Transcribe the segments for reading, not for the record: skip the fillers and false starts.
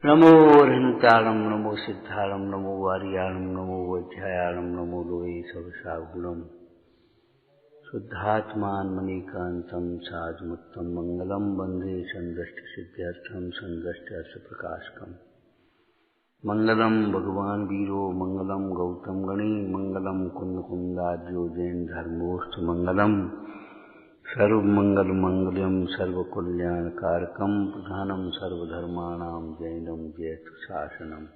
नमो हरितालम नमो सिद्धालम नमो वारियालम नमो वैध्यायालम नमो लोये सर्वसाहुलम शुद्धात्मान मणिकांतम साधुमुत्तम मंगलम वंदे संदृष्ट सिद्ध्यर्थम संदृष्ट अर्थ प्रकाशकम मंगलम भगवान वीरो मंगलम गौतम गणी मंगलम कुंद कुंदाद्यो जैन धर्मोष्ठ मंगलम सर्वमंगल मंगलम सर्वकल्याणकारकम प्रधानम सर्वधर्माणां जैनम जयतु शासनम।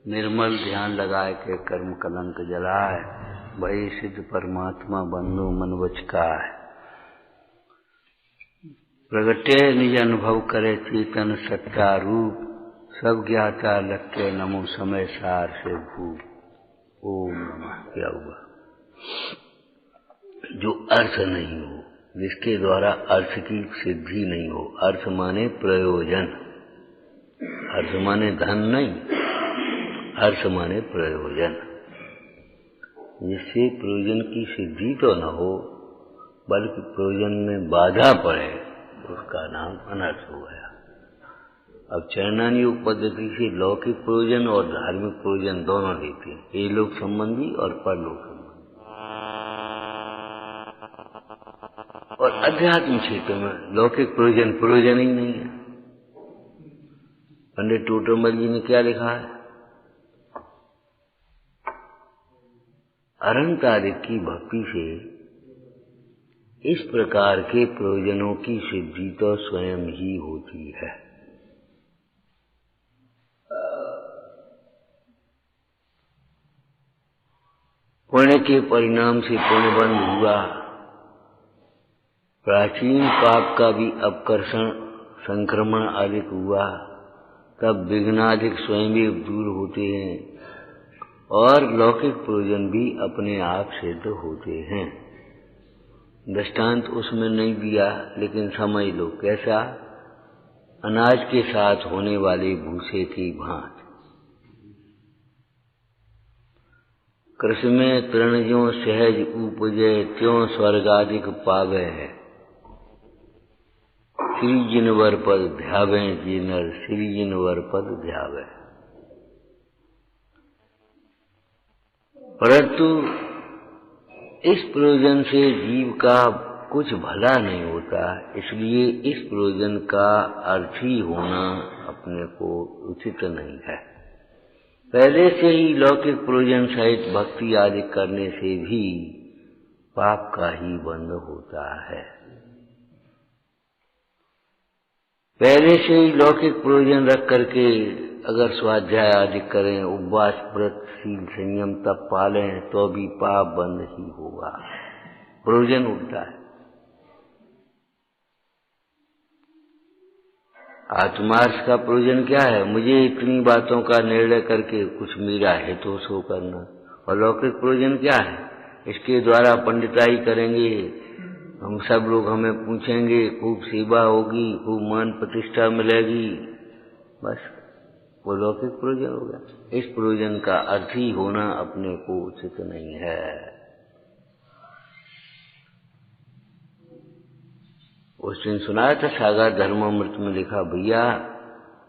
निर्मल ध्यान लगाए के कर्म कलंक जलाए भय सिद्ध परमात्मा बंधु मन वचकाय। प्रगटे निज अनुभव करे चेतन सत्ता रूप सब ज्ञाता लक्के नमो समय सार से भूप। ओम नमः। क्या हुआ? जो अर्थ नहीं हो, जिसके द्वारा अर्थ की सिद्धि नहीं हो। अर्थ माने प्रयोजन, अर्थ माने धन नहीं, अर्थ माने प्रयोजन। जिससे प्रयोजन की सिद्धि तो न हो बल्कि प्रयोजन में बाधा पड़े, उसका नाम अनर्थ हो गया। अब चरणान योग पद्धति से लौकिक प्रयोजन और धार्मिक प्रयोजन दोनों लेते हैं, ये लोक संबंधी और परलोक संबंधी। और अध्यात्म क्षेत्र में लौकिक प्रयोजन ही नहीं है। पंडित टोटरमल जी ने क्या लिखा है? अरंतारिक की भक्ति से इस प्रकार के प्रयोजनों की सिद्धि तो स्वयं ही होती है। पुण्य के परिणाम से पुण्यबंध हुआ, प्राचीन पाप का भी अपकर्षण संक्रमण अधिक हुआ, तब विघ्नाधिक स्वयं भी दूर होते हैं और लौकिक प्रयोजन भी अपने आप सिद्ध होते हैं। दृष्टांत उसमें नहीं दिया, लेकिन समझ लो कैसा? अनाज के साथ होने वाले भूसे की भांति। कृषि में तृण ज्यों सहज उपजे त्यों स्वर्गाधिक पावे है। श्री जिनवर पद ध्यावे जिनर श्री जिनवर पद ध्यावे। परंतु इस प्रयोजन से जीव का कुछ भला नहीं होता, इसलिए इस प्रयोजन का अर्थी होना अपने को उचित नहीं है। पहले से ही लौकिक प्रयोजन सहित भक्ति आदि करने से भी पाप का ही बंध होता है। पहले से ही लौकिक प्रयोजन रख करके अगर स्वाध्याय आदि करें, उपवास व्रत शील संयम तप पालें, तो भी पाप बंद ही होगा। प्रयोजन उल्टा है। आत्मार्थ का प्रयोजन क्या है? मुझे इतनी बातों का निर्णय करके कुछ मेरा हितोष हो करना। और लौकिक प्रयोजन क्या है? इसके द्वारा पंडिताई करेंगे, हम सब लोग हमें पूछेंगे, खूब सेवा होगी, खूब मान प्रतिष्ठा मिलेगी, बस वो लौकिक प्रयोजन हो गया। इस प्रयोजन का अर्थी होना अपने को उचित नहीं है। उस दिन सुनाया था सागर धर्मामृत में लिखा, भैया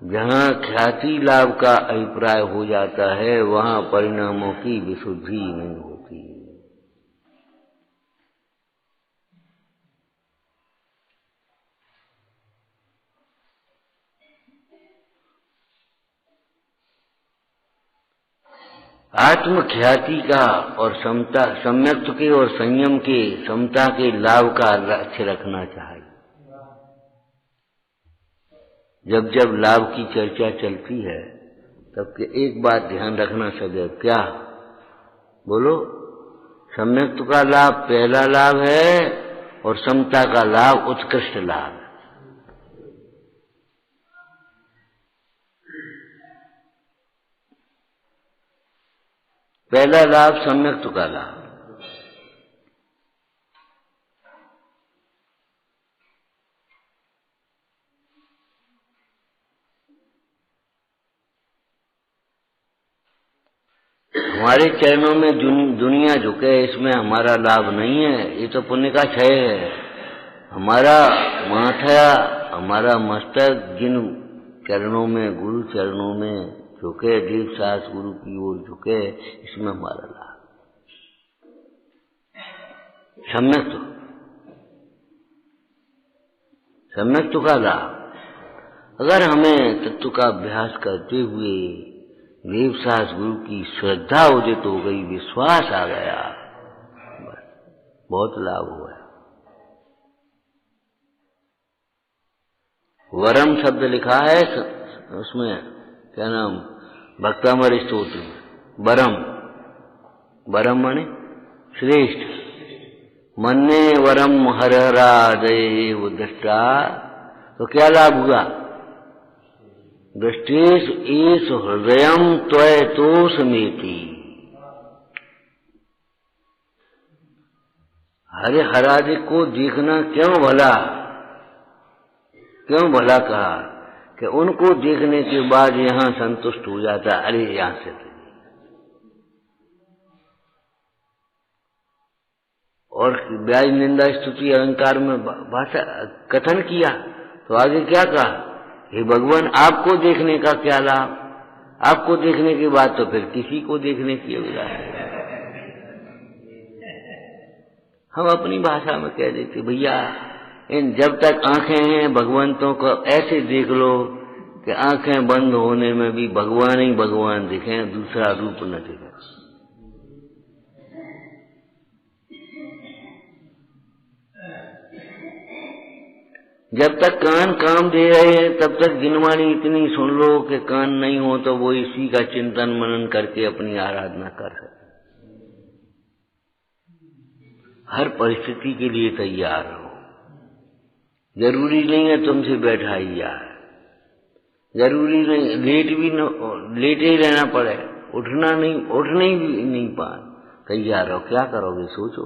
जहाँ ख्याति लाभ का अभिप्राय हो जाता है वहाँ परिणामों की विशुद्धि नहीं होती। आत्म ख्याति का और समता, सम्यक्त्व के और संयम के, समता के लाभ का लक्ष्य रखना चाहिए। जब जब लाभ की चर्चा चलती है तब के एक बात ध्यान रखना सदैव, क्या बोलो? सम्यक्त्व का लाभ पहला लाभ है और समता का लाभ उत्कृष्ट लाभ। पहला लाभ सम्यक्त्व का लाभ। हमारे चरणों में दुनिया झुके, इसमें हमारा लाभ नहीं है, ये तो पुण्य का क्षय है। हमारा माथा, हमारा मस्तक जिन चरणों में, गुरु चरणों में झुके, दीप सास गुरु की ओर झुके, इसमें हमारा लाभ। सम्यक का लाभ। अगर हमें तत्व का अभ्यास करते हुए देव सास गुरु की श्रद्धा उदित हो गई, विश्वास आ गया, बस बहुत लाभ हुआ। वरम शब्द लिखा है उसमें, क्या नाम, भक्तामर स्तोत्र में। वरम माने श्रेष्ठ। मन्ने वरम हरहरादये वो दृष्टा, तो क्या लाभ हुआ? दृष्टेश एस हृदयम त्वय तो समेति। हरे हरादि को देखना क्यों भला कहा कि उनको देखने के बाद यहां संतुष्ट हो जाता, अरे यहां से। और व्याज निंदा स्तुति अहंकार में भाषा कथन किया, तो आगे क्या कहा? हे भगवान, आपको देखने का क्या लाभ? आपको देखने के बाद तो फिर किसी को देखने की अभिलाषा। हम अपनी भाषा में कह देते, भैया इन जब तक आंखें हैं भगवंतों को ऐसे देख लो कि आंखें बंद होने में भी भगवान ही भगवान दिखें, दूसरा रूप न दिखे। जब तक कान काम दे रहे हैं तब तक गिनवाणी इतनी सुन लो कि कान नहीं हो तो वो इसी का चिंतन मनन करके अपनी आराधना कर सके। हर परिस्थिति के लिए तैयार हो। जरूरी नहीं है तुमसे बैठा ही यार, जरूरी नहीं लेटे ही रहना पड़े, उठने ही नहीं पाए, तैयार हो। क्या करोगे सोचो।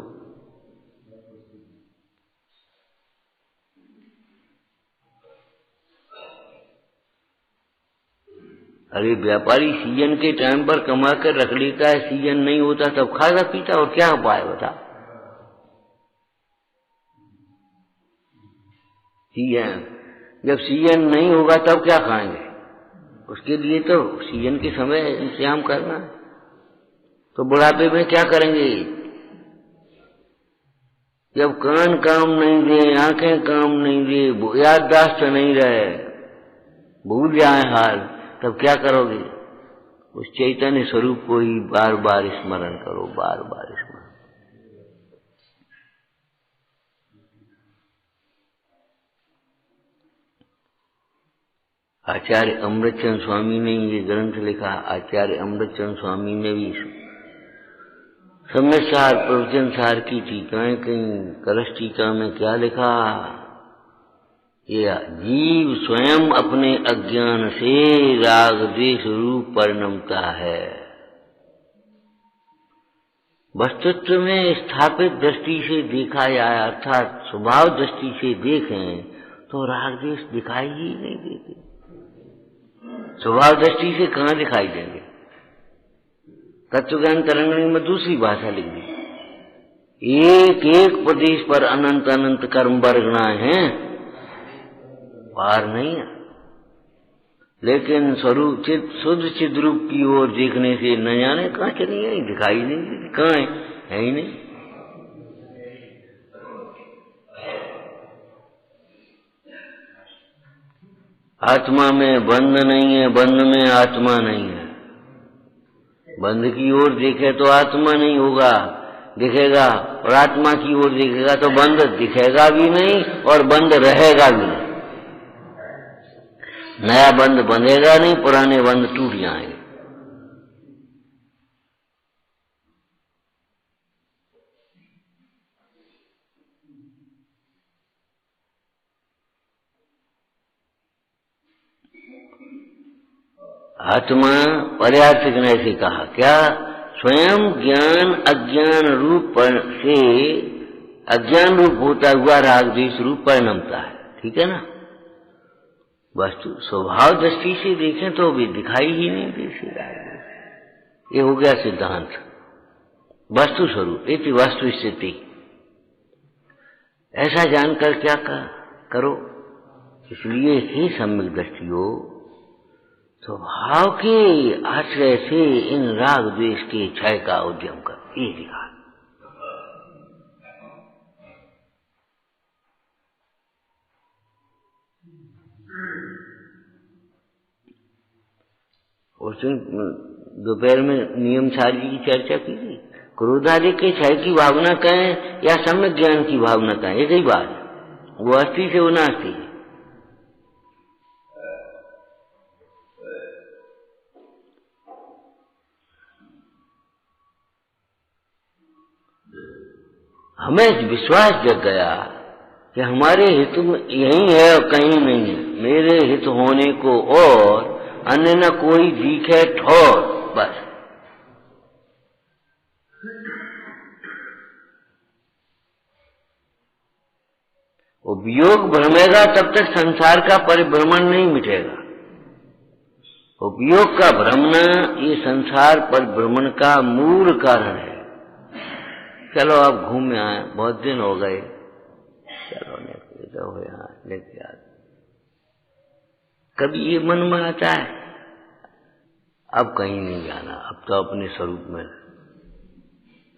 अरे व्यापारी सीजन के टाइम पर कमा कर रख लेता है, सीजन नहीं होता तब खाएगा पीता, और क्या उपाय बता? सीजन जब सीजन नहीं होगा तब क्या खाएंगे? उसके लिए तो सीजन के समय इंतजाम करना है। तो बुढ़ापे में क्या करेंगे? जब कान काम नहीं दे, आंखें काम नहीं दे, याददाश्त नहीं रहे, भूल जाए हाल, तब क्या करोगे? उस चैतन्य स्वरूप को ही बार बार स्मरण करो, बार बार स्मरण। आचार्य अमृतचंद स्वामी ने ये ग्रंथ लिखा। आचार्य अमृतचंद स्वामी ने भी सम्यक सार, प्रवचन सार की टीकाएं कहीं। कलश टीका में क्या लिखा? ये जीव स्वयं अपने अज्ञान से राग द्वेष रूप परिणमता है। वस्तुत्व में स्थापित दृष्टि से देखा जाए, अर्थात स्वभाव दृष्टि से देखें तो राग द्वेष दिखाई ही नहीं देते। स्वभाव दृष्टि से कहां दिखाई देंगे? तत्वज्ञान तरंगिणी में दूसरी भाषा लिख दी, एक एक प्रदेश पर अनंत अनंत कर्म वर्गणाएं हैं, पार नहीं है। लेकिन स्वरूप चित शुद्ध चिद रूप की ओर देखने से न जाने कहां चली गई, दिखाई नहीं देती, कहां है ही नहीं। आत्मा में बंध नहीं है, बंध में आत्मा नहीं है। बंध की ओर देखे तो आत्मा नहीं होगा, दिखेगा, और आत्मा की ओर देखेगा तो बंध दिखेगा भी नहीं और बंध रहेगा भी नहीं। नया बंध बंधेगा नहीं, पुराने बंध टूट जाएंगे। आत्मा पर्यार्थक ने ऐसे कहा, क्या? स्वयं ज्ञान अज्ञान रूप से अज्ञान रूप होता हुआ राग द्वेष रूप परिणमता है। ठीक है ना? वस्तु स्वभाव दृष्टि से देखें तो भी दिखाई ही नहीं देती राग द्वेष। ये हो गया सिद्धांत। वस्तु स्वरूप इति वस्तु स्थिति। ऐसा जानकर क्या करो? इसलिए ही सम्यक दृष्टि हो, स्वभाव के आश्रय से इन राग द्वेष के क्षय का उद्यम कर, ये लिखा। उस दिन दोपहर में नियम शादी की चर्चा की थी। क्रोधादि के क्षय की भावना कहें या सम्यक ज्ञान की भावना कहें, एक ही बात है। वो अस्थि से वो नास्ति है। हमें विश्वास जग गया कि हमारे हित में यही है और कहीं नहीं है। मेरे हित होने को और अन्य न कोई दिखे ठोर, बस। वो वियोग भ्रमेगा तब तक संसार का परिभ्रमण नहीं मिटेगा। वो वियोग का भ्रमना ये संसार परिभ्रमण का मूल कारण है। चलो अब घूम आए, बहुत दिन हो गए, चलो हो यहाँ लेके आ। कभी ये मन में आता है अब कहीं नहीं जाना, अब तो अपने स्वरूप में।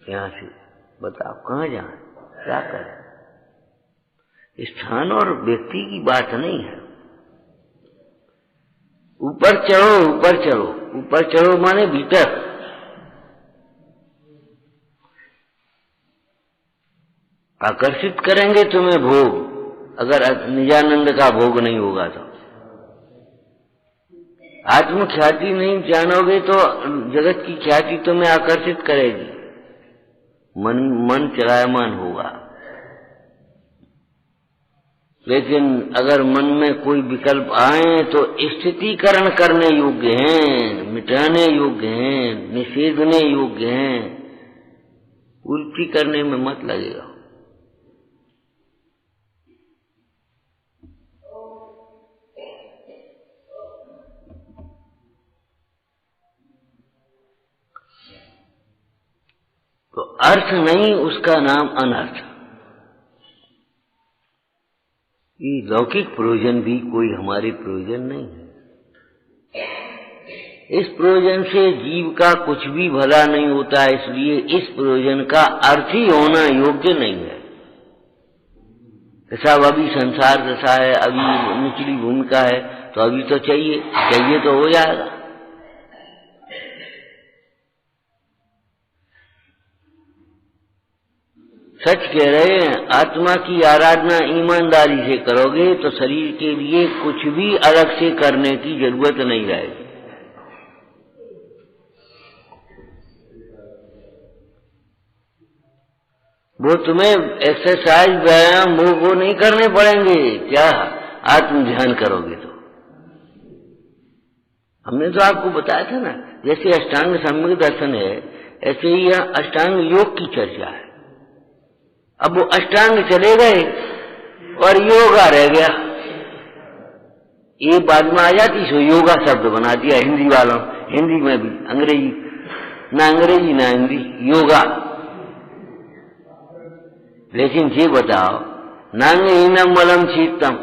यहाँ से बताओ कहाँ जाए, क्या करें। स्थान और व्यक्ति की बात नहीं है। ऊपर चढ़ो, ऊपर चढ़ो, ऊपर चढ़ो माने भीतर। आकर्षित करेंगे तुम्हें भोग, अगर निजानंद का भोग नहीं होगा तो। आत्म ख्याति नहीं जानोगे तो जगत की ख्याति तुम्हें आकर्षित करेगी, मन चलायमान होगा। लेकिन अगर मन में कोई विकल्प आए तो स्थितीकरण करने योग्य हैं, मिटाने योग्य हैं, निषेधने योग्य हैं। उल्टी करने में मत लगेगा। तो अर्थ नहीं, उसका नाम अनर्थ। ये लौकिक प्रयोजन भी कोई हमारे प्रयोजन नहीं है। इस प्रयोजन से जीव का कुछ भी भला नहीं होता, इसलिए इस प्रयोजन का अर्थ ही होना योग्य नहीं है। साहब अभी संसार दशा है, अभी निचली भूमिका है, तो अभी तो चाहिए तो हो जाएगा। सच कह रहे हैं, आत्मा की आराधना ईमानदारी से करोगे तो शरीर के लिए कुछ भी अलग से करने की जरूरत नहीं रहेगी। वो तुम्हें एक्सरसाइज व्यायाम वो नहीं करने पड़ेंगे। क्या आत्म ध्यान करोगे तो। हमने तो आपको बताया था ना, जैसे अष्टांग सम्यक दर्शन है, ऐसे ही यह अष्टांग योग की चर्चा है। अब वो अष्टांग चले गए और योगा रह गया। ये बाद में आ जाती सो योगा शब्द बना दिया हिंदी वालों, हिंदी में भी, अंग्रेजी ना हिंदी, योगा। लेकिन ये बताओ, नांगहीनम मलम शीतम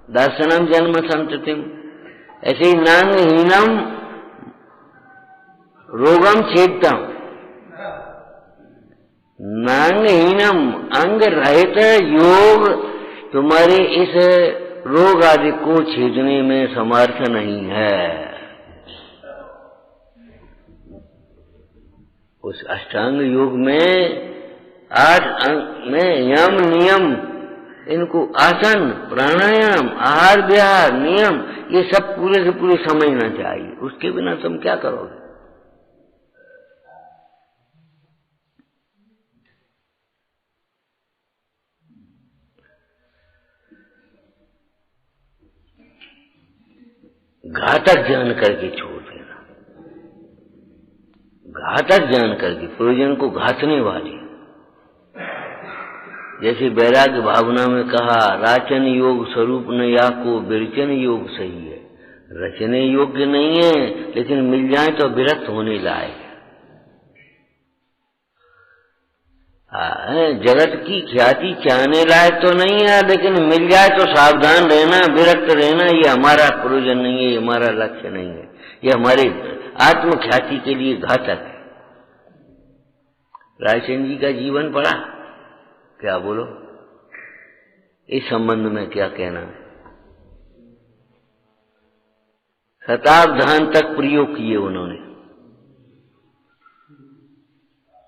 दर्शनम जन्म संततिम, ऐसे ही नांगहीनम रोगम छेदतम। नांगहीनम अंग रहित योग तुम्हारे इस रोग आदि को छेदने में समर्थ नहीं है। उस अष्टांग योग में 8 अंग में यम नियम, इनको आसन प्राणायाम आहार विहार नियम, ये सब पूरे से पूरे समझना चाहिए। उसके बिना तुम क्या करोगे। घातक जान करके छोड़ देना, घातक जान करके प्रयोजन को घातने वाली। जैसे वैराग्य भावना में कहा, राचन योग स्वरूप न या को विरचन योग सही है। रचने योग्य नहीं है, लेकिन मिल जाए तो विरक्त होने लायक। जगत की ख्याति चाहने लायक तो नहीं है, लेकिन मिल जाए तो सावधान रहना, विरक्त रहना। ये हमारा प्रयोजन नहीं है, ये हमारा लक्ष्य नहीं है, ये हमारे आत्म ख्याति के लिए घातक है। रायसेन जी का जीवन पढ़ा, क्या बोलो इस संबंध में, क्या कहना है? शताब्दान तक प्रयोग किए उन्होंने,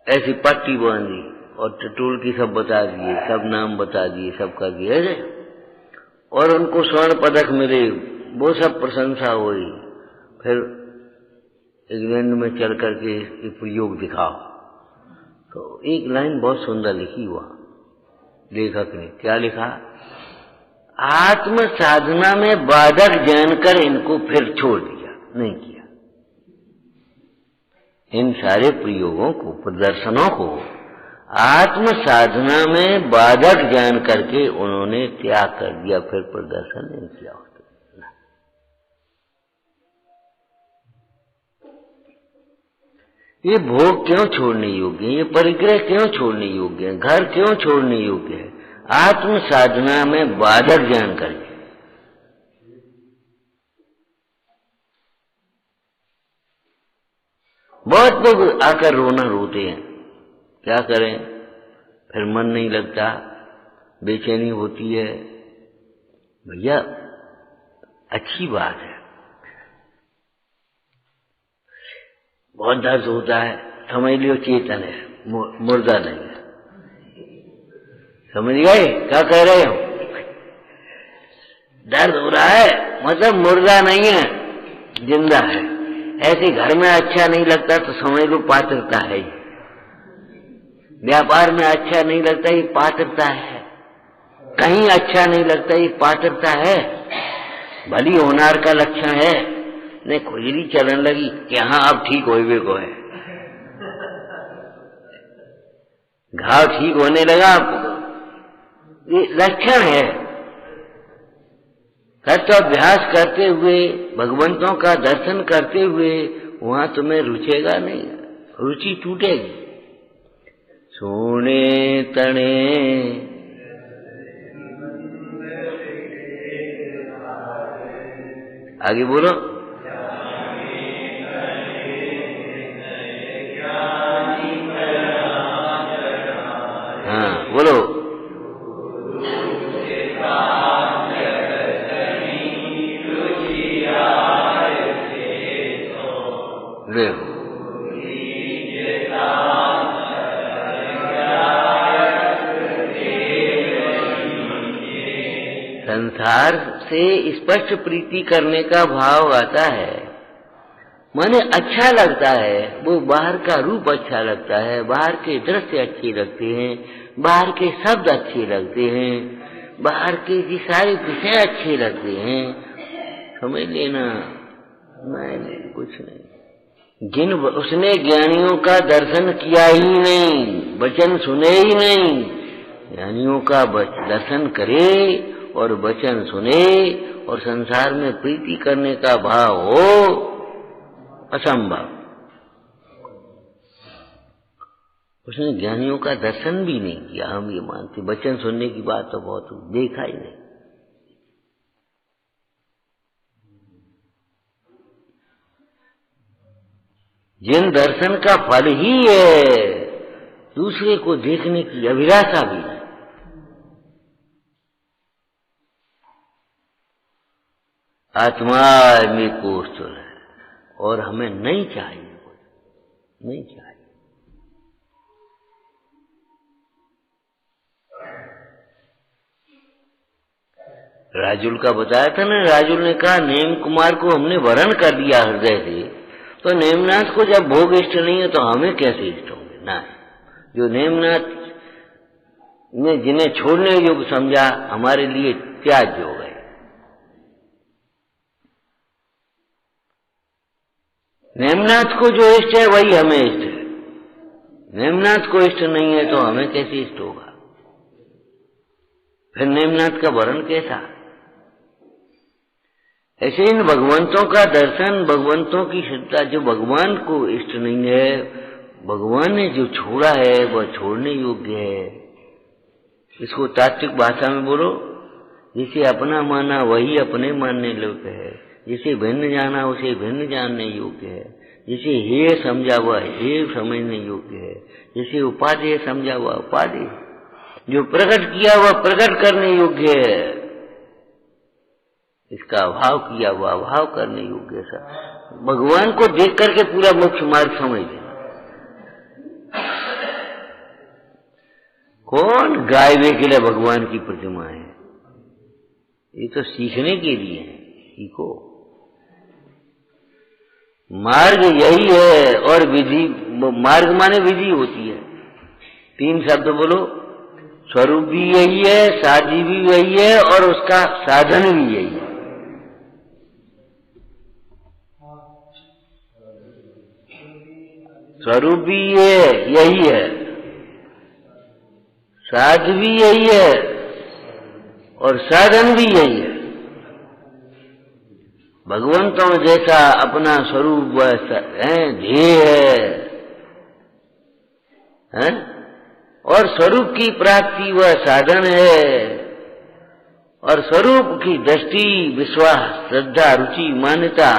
ऐसी पट्टी बांधी और टटोल की सब बता दिए, सब नाम बता दिए, सब कर दिए, और उनको स्वर्ण पदक मिले, वो सब प्रशंसा हुई। फिर इंग्लैंड में चल करके इसके प्रयोग दिखाओ, तो एक लाइन बहुत सुंदर लिखी हुआ लेखक ने, क्या लिखा? आत्म साधना में बाधक जानकर इनको फिर छोड़ दिया, नहीं किया। इन सारे प्रयोगों को, प्रदर्शनों को आत्म साधना में बाधक जान करके उन्होंने त्याग कर दिया, फिर प्रदर्शन नहीं किया। ये भोग क्यों छोड़ने योग्य है? ये परिग्रह क्यों छोड़ने योग्य है? घर क्यों छोड़ने योग्य है? आत्म साधना में बाधक जान करके। बहुत लोग आकर रोना रोते हैं, क्या करें? फिर मन नहीं लगता, बेचैनी होती है। भैया अच्छी बात है, बहुत दर्द होता है, समझ लियो चेतन है, मुर्दा नहीं है। समझ गए क्या कह रहे हो? दर्द हो रहा है मतलब मुर्दा नहीं है, जिंदा है। ऐसे घर में अच्छा नहीं लगता तो समझ लो पात्रता है। व्यापार में अच्छा नहीं लगता, ये पात्रता है। कहीं अच्छा नहीं लगता, ये पात्रता है। भली होनार का लक्षण है। नहीं खुजली चलन लगी कि हाँ अब ठीक होइबे को है, घाव ठीक होने लगा, ये लक्षण है। तत्वाभ्यास करते हुए, भगवंतों का दर्शन करते हुए वहां तुम्हें रुचेगा नहीं, रुचि टूटेगी। सोने तने आगे बोलो। हाँ बोलो। देखो संसार से स्पष्ट प्रीति करने का भाव आता है। माने अच्छा लगता है, वो बाहर का रूप अच्छा लगता है, बाहर के दृश्य अच्छे लगते हैं, बाहर के शब्द अच्छे लगते हैं, बाहर के ये सारे विषय अच्छे लगते हैं। समझ लेना, नहीं कुछ नहीं। उसने ज्ञानियों का दर्शन किया ही नहीं, वचन सुने ही नहीं। ज्ञानियों का दर्शन करे और वचन सुने और संसार में प्रीति करने का भाव हो, असंभव। उसने ज्ञानियों का दर्शन भी नहीं किया, हम ये मानते। वचन सुनने की बात तो बहुत देखा ही नहीं। जिन दर्शन का फल ही है दूसरे को देखने की अभिलाषा भी है। आत्मा में कोष्ठ है और हमें नहीं चाहिए, नहीं चाहिए। राजुल का बताया था ना, राजुल ने कहा नेम कुमार को हमने वरण कर दिया हृदय से, तो नेमनाथ को जब भोग इष्ट नहीं है तो हमें कैसे इष्ट होंगे? ना, जो नेमनाथ ने जिन्हें छोड़ने योग्य समझा हमारे लिए त्याज्य हो गए। नेमनाथ को जो इष्ट है वही हमें इष्ट है। नेमनाथ को इष्ट नहीं है तो हमें कैसे इष्ट होगा? फिर नेमनाथ का वरण कैसा? ऐसे इन भगवंतों का दर्शन, भगवंतों की श्रद्धा, जो भगवान को इष्ट नहीं है भगवान ने जो छोड़ा है वह छोड़ने योग्य है। इसको तात्विक भाषा में बोलो, जिसे अपना माना वही अपने मानने योग्य है, जिसे भिन्न जाना उसे भिन्न जानने योग्य है, जिसे हे समझा वह हे समझने योग्य है, जिसे उपाधेय समझा वह उपाधेय, जो प्रकट किया वह प्रकट करने योग्य है, इसका अभाव किया वह अभाव करने योग्य है। भगवान को देख करके पूरा मोक्ष मार्ग समझ लेना। कौन गायबे के लिए भगवान की प्रतिमा है? ये तो सीखने के लिए है, सीखो। मार्ग यही है और विधि, मार्ग माने विधि होती है। 3 शब्द बोलो, स्वरूप भी यही है, साधि भी यही है और उसका साधन भी यही है। स्वरूप भी यही है, साध भी यही है और साधन भी यही है। भगवंतों जैसा अपना स्वरूप वह ध्येय है और स्वरूप की प्राप्ति वह साधन है और स्वरूप की दृष्टि, विश्वास, श्रद्धा, रुचि, मान्यता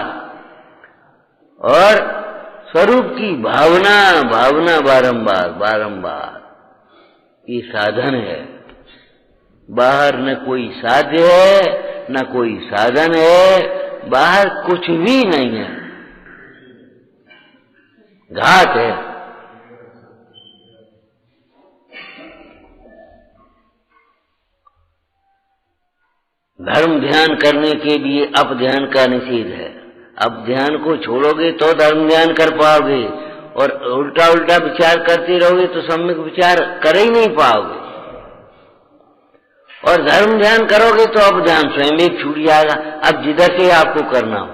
और स्वरूप की भावना बारंबार ये साधन है। बाहर न कोई साध्य है न कोई साधन है, बाहर कुछ भी नहीं है, घात है। धर्म ध्यान करने के लिए अप ध्यान का निषेध है। अब ध्यान को छोड़ोगे तो धर्म ध्यान कर पाओगे और उल्टा विचार करते रहोगे तो सम्यक विचार कर ही नहीं पाओगे। और धर्म ध्यान करोगे तो अब ध्यान स्वयं एक छूट जाएगा। अब जिधर से आपको करना हो,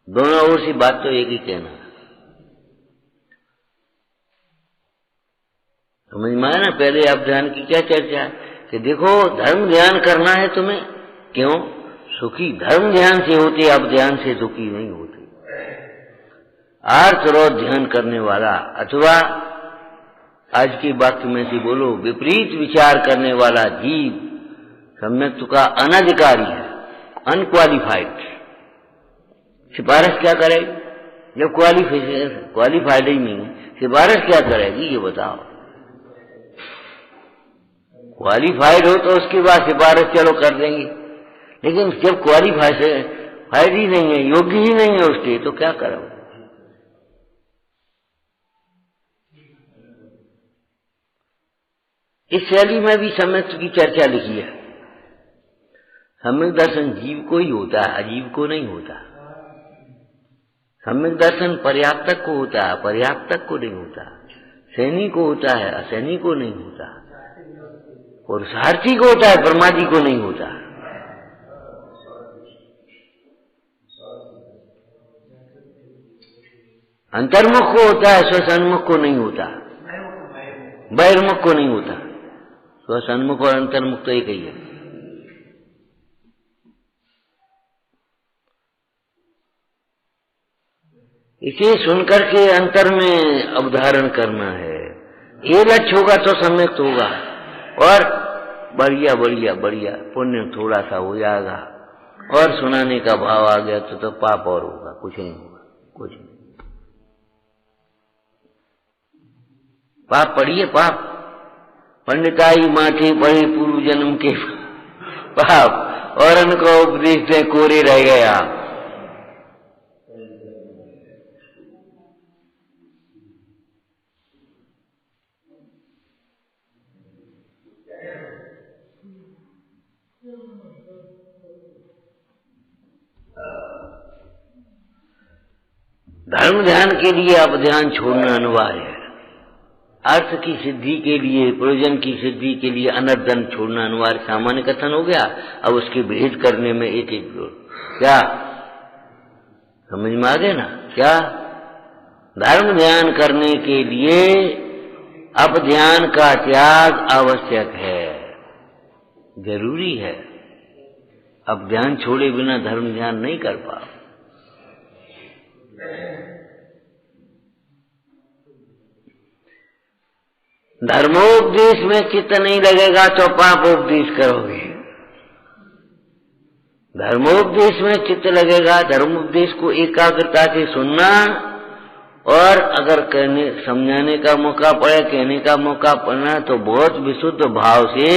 दोनों ओर से बात तो एक ही कहना। समझ में आया ना? पहले आप ध्यान की क्या चर्चा है कि देखो धर्म ध्यान करना है तुम्हें, क्यों? सुखी धर्म ध्यान से होते, अब ध्यान से दुखी नहीं होते। आर्तरोध ध्यान करने वाला अथवा आज के वाक्य में से बोलो विपरीत विचार करने वाला जीव सम्यक्त्व का अनधिकारी है, अनक्वालिफाइड। सिफारिश क्या करेगी जब क्वालिफाइड ही नहीं? सिफारिश क्या करेगी ये बताओ? क्वालिफाइड हो तो उसके बाद सिफारिश चलो कर देंगे, लेकिन जब क्वालिफाइड ही नहीं है, योग्य ही नहीं है उसके, तो क्या करो? इस शैली में भी सम्यक्त्व की चर्चा लिखी है। सम्यक दर्शन जीव को ही होता है, अजीव को नहीं होता। सम्यक दर्शन पर्याप्तक को होता है, पर्याप्तक को नहीं होता। सैनी को होता है, असैनी को नहीं होता। और सारथी को होता है, प्रमादी को नहीं होता। अंतर्मुख को होता है, स्वसन्मुख को नहीं होता, बहिर्मुख को नहीं होता। स्वसन्मुख और अंतर्मुख तो एक ही है। इसे सुनकर के अंतर में अवधारण करना है। ये लक्ष्य होगा तो सम्यक होगा और बढ़िया बढ़िया बढ़िया पुण्य थोड़ा सा हो जाएगा और सुनाने का भाव आ गया तो पाप और होगा, कुछ नहीं होगा, कुछ नहीं। पाप पढ़िए, पाप पंडिताई माथे पढ़े पूर्व जन्म के पाप और उनको उपदेश दे कोरे रह गया। धर्म ध्यान के लिए अब ध्यान छोड़ना अनिवार्य है। अर्थ की सिद्धि के लिए, प्रयोजन की सिद्धि के लिए अनर्दन छोड़ना अनिवार्य। सामान्य कथन हो गया, अब उसके भेद करने में एक एक क्या समझ में आ गया ना? क्या धर्म ध्यान करने के लिए अब ध्यान का त्याग आवश्यक है, जरूरी है। अब ध्यान छोड़े बिना धर्म ध्यान नहीं कर पाओ। धर्मोपदेश में चित्त नहीं लगेगा तो पापोपदेश करोगे। धर्मोपदेश में चित्त लगेगा, धर्मोपदेश को एकाग्रता से सुनना, और अगर कहने समझाने का मौका पड़े, कहने का मौका पड़ना, तो बहुत विशुद्ध भाव से,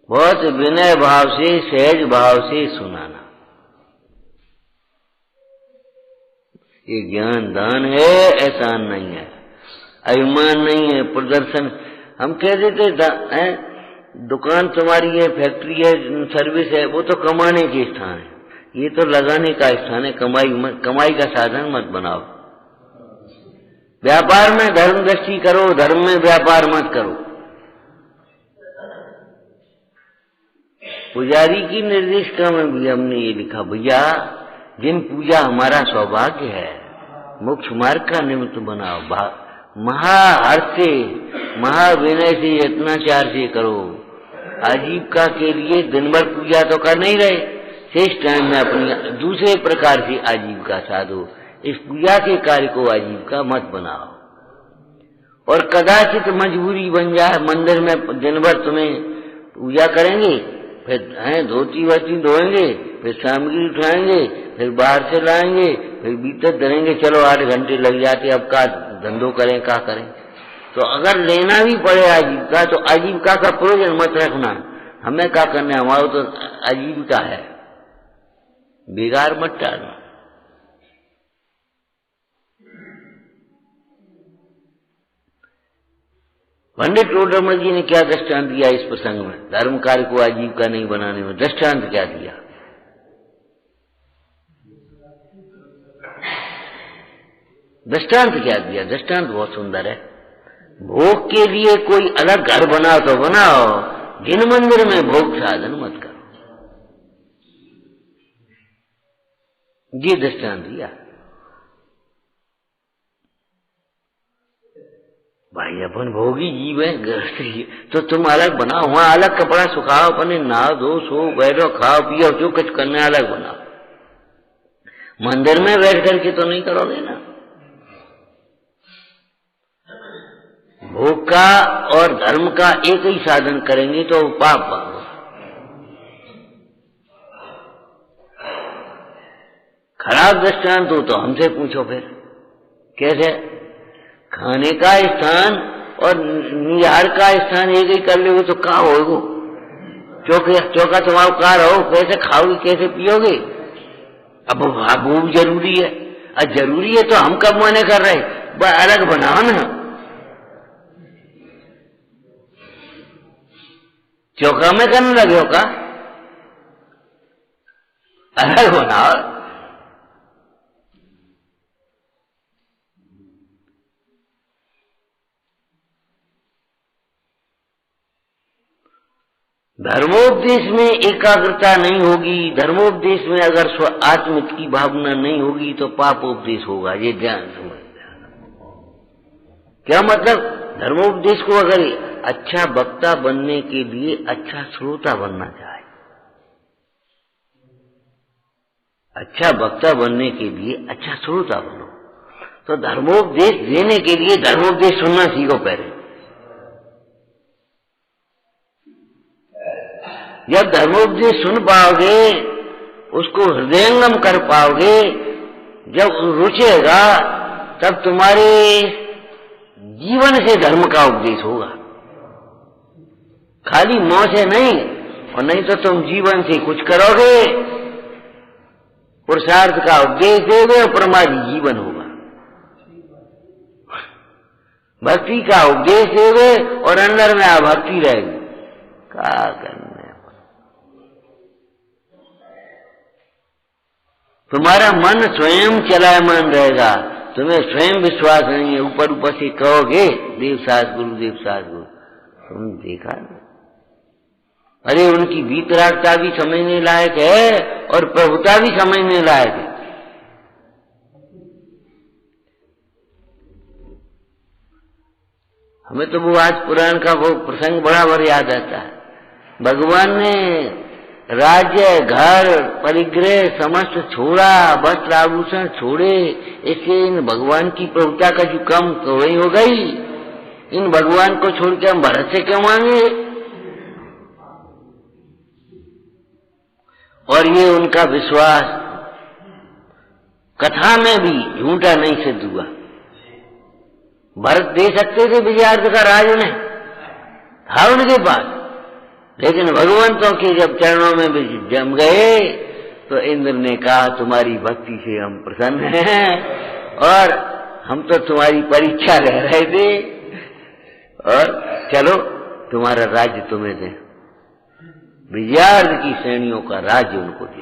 बहुत विनय भाव से, सहज भाव से सुनाना। ये ज्ञान दान है, एहसान नहीं है, अभिमान नहीं है, प्रदर्शन। हम कह देते दुकान तुम्हारी है, फैक्ट्री है, सर्विस है, वो तो कमाने के स्थान है, ये तो लगाने का स्थान है। कमाई का साधन मत बनाओ। व्यापार में धर्म दृष्टि करो, धर्म में व्यापार मत करो। पुजारी की निर्देशिका में भी हमने ये लिखा, भैया जिन पूजा हमारा सौभाग्य है, मोक्ष मार्ग का निमित्त बनाओ, महाहर्ष से, महाविनय से, यत्नाचार से करो। आजीविका के लिए दिन भर पूजा तो कर नहीं रहे, शेष टाइम में अपनी दूसरे प्रकार से आजीविका साधो। इस पूजा के कार्य को आजीविका मत बनाओ। और कदाचित मजबूरी बन जाए, मंदिर में दिन भर तुम्हें पूजा करेंगे, फिर धोती वोती धोएंगे, फिर सामग्री उठाएंगे, फिर बाहर से लाएंगे, फिर भीतर धरेंगे, चलो 8 घंटे लग जाते, अब का धंधो करें, क्या करें। तो अगर लेना भी पड़े आजीविका, तो आजीविका का प्रयोजन मत रखना। हमें क्या करना, हमारा तो आजीविका है, बेकार मत टालना। पंडित टोडरमल जी ने क्या दृष्टांत दिया इस प्रसंग में, धर्म कार्य को आजीविका नहीं बनाने में? दृष्टांत क्या दिया? दृष्टांत क्या दिया? दृष्टांत बहुत सुंदर है। भोग के लिए कोई अलग घर बनाओ तो बनाओ, जिन मंदिर में भोग साधन मत करो। ये दृष्टांत दिया। भाई अपन भोगी जीव है, गृहस्थी, तो तुम अलग बनाओ, वहां अलग कपड़ा सुखाओ, अपने नहाओ धो सो बैठो, खाओ पियो, जो कुछ करने अलग बनाओ। मंदिर में बैठ करके तो नहीं करोगे ना। भोग का और धर्म का एक ही साधन करेंगे तो पाप होगा। खराब दृष्टांत हो तो हमसे पूछो फिर कैसे। खाने का स्थान और निहार का स्थान एक ही कर लोगे तो क्या होगा? चौका तुम्हारा कार हो, कैसे खाओगे, कैसे पियोगे? अब वो जरूरी है, अब जरूरी है तो हम कब मना कर रहे, अलग बनाओ ना। चौका में करने लगे हो का, अलग बनाओ। धर्मोपदेश में एकाग्रता नहीं होगी, धर्मोपदेश में अगर स्व आत्म की भावना नहीं होगी तो पापोपदेश होगा। ये ध्यान समझ। क्या मतलब? धर्मोपदेश को अगर अच्छा वक्ता बनने के लिए अच्छा श्रोता बनना चाहे, अच्छा वक्ता बनने के लिए अच्छा श्रोता बनो, तो धर्मोपदेश देने के लिए धर्मोपदेश सुनना सीखो पहले। जब धर्मोपदेश सुन पाओगे, उसको हृदयंगम कर पाओगे, जब रुचेगा, तब तुम्हारे जीवन से धर्म का उपदेश होगा। खाली मुंह से नहीं, और नहीं तो तुम जीवन से कुछ करोगे, पुरुषार्थ का उपदेश दोगे और परमादि जीवन होगा। भक्ति का उपदेश दोगे और अंदर में अभक्ति रहेगी। क्या करना? तुम्हारा मन स्वयं चलायमान रहेगा, तुम्हें स्वयं विश्वास नहीं है। ऊपर ऊपर से कहोगे देव सास गुरु, तुम देखा नहीं। अरे उनकी वीतरागता भी समझने लायक है और प्रभुता भी समझने लायक है। हमें तो वो आज पुराण का वो प्रसंग बराबर याद आता है। भगवान ने राज्य, घर, परिग्रह समस्त छोड़ा, वस्त्र आभूषण छोड़े, इससे इन भगवान की प्रभुता का जो कम तो वही हो गई। इन भगवान को छोड़ के हम भरत से क्यों मांगे? और ये उनका विश्वास कथा में भी झूठा नहीं सिद्ध हुआ। भरत दे सकते थे विजयार्थ का राज उन्हें, था उनके पास, लेकिन भगवंतों के जब चरणों में भी जम गए तो इंद्र ने कहा तुम्हारी भक्ति से हम प्रसन्न हैं और हम तो तुम्हारी परीक्षा ले रहे थे और चलो तुम्हारा राज्य तुम्हें दें। विजयार्थ की श्रेणियों का राज्य उनको दे।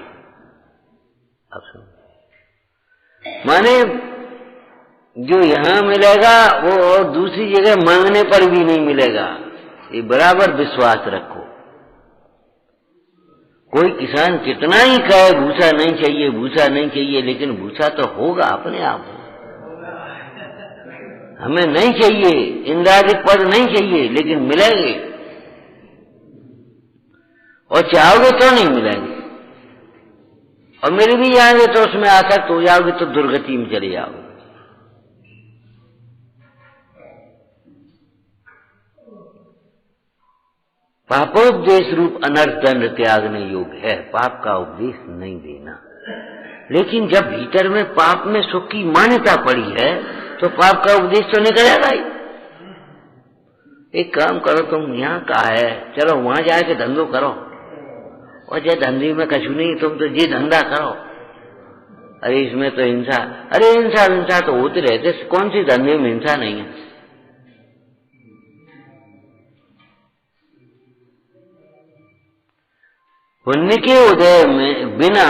अब सुनो, माने जो यहां मिलेगा वो और दूसरी जगह मांगने पर भी नहीं मिलेगा, ये बराबर विश्वास रखो। कोई किसान कितना ही कहे भूसा नहीं चाहिए, भूसा नहीं चाहिए, लेकिन भूसा तो होगा अपने आप। हमें नहीं चाहिए, इंद्रादिक पद नहीं चाहिए, लेकिन मिलेंगे, और चाहोगे तो नहीं मिलेंगे, और मिल भी जाएंगे तो उसमें आसक्त हो जाओगे तो दुर्गति में चले जाओगे। पापोपदेश रूप अनर्थ दंड त्यागने योग्य है, पाप का उपदेश नहीं देना। लेकिन जब भीतर में पाप में सुख की मान्यता पड़ी है तो पाप का उपदेश तो निकलेगा ही। एक काम करो, तुम यहाँ का है, चलो वहां जाके धंधो करो, और जे धंधे में कछु नहीं, तुम तो ये धंधा करो। अरे इसमें तो हिंसा, अरे हिंसा हिंसा तो होते रहते, कौन सी धंधे में हिंसा नहीं है? पुण्य के उदय में बिना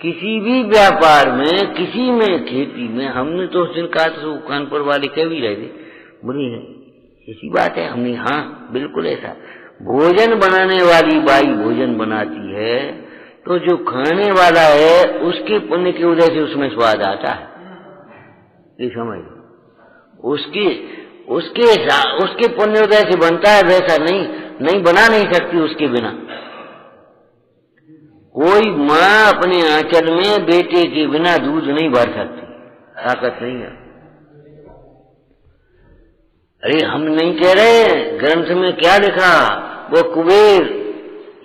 किसी भी व्यापार में, किसी में, खेती में, हमने तो उस दिन कहा तो कानपुर वाले कह भी रहे थे, बोली ऐसी बात है? हमने हाँ बिल्कुल ऐसा। भोजन बनाने वाली बाई भोजन बनाती है तो जो खाने वाला है उसके पुण्य के उदय से उसमें स्वाद आता है, ये समझ। उसके पुण्य उदय से बनता है, वैसा नहीं बना नहीं सकती उसके बिना। कोई माँ अपने आंचल में बेटे के बिना दूध नहीं भर सकती, ताकत नहीं है। अरे हम नहीं कह रहे, ग्रंथ में क्या लिखा, वो कुबेर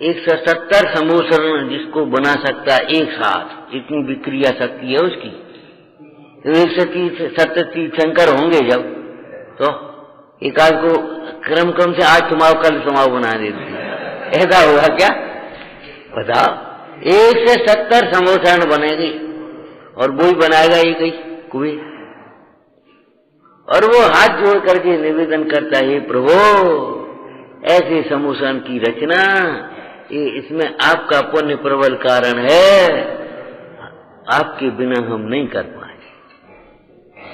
170 समोसरण जिसको बना सकता है एक साथ, इतनी विक्रिया शक्ति है उसकी। तो 170 शंकर होंगे जब, तो एक आध को क्रम से आज तुम्हारा कल समाव बना देती, ऐसा होगा क्या बताओ? 170 समोसरण बनेगी और वो ही बनाएगा एक ही कुबेर। और वो हाथ जोड़ करके निवेदन करता है, प्रभु ऐसे समोसरण की रचना, ये इसमें आपका पुण्य प्रबल कारण है, आपके बिना हम नहीं कर पाए,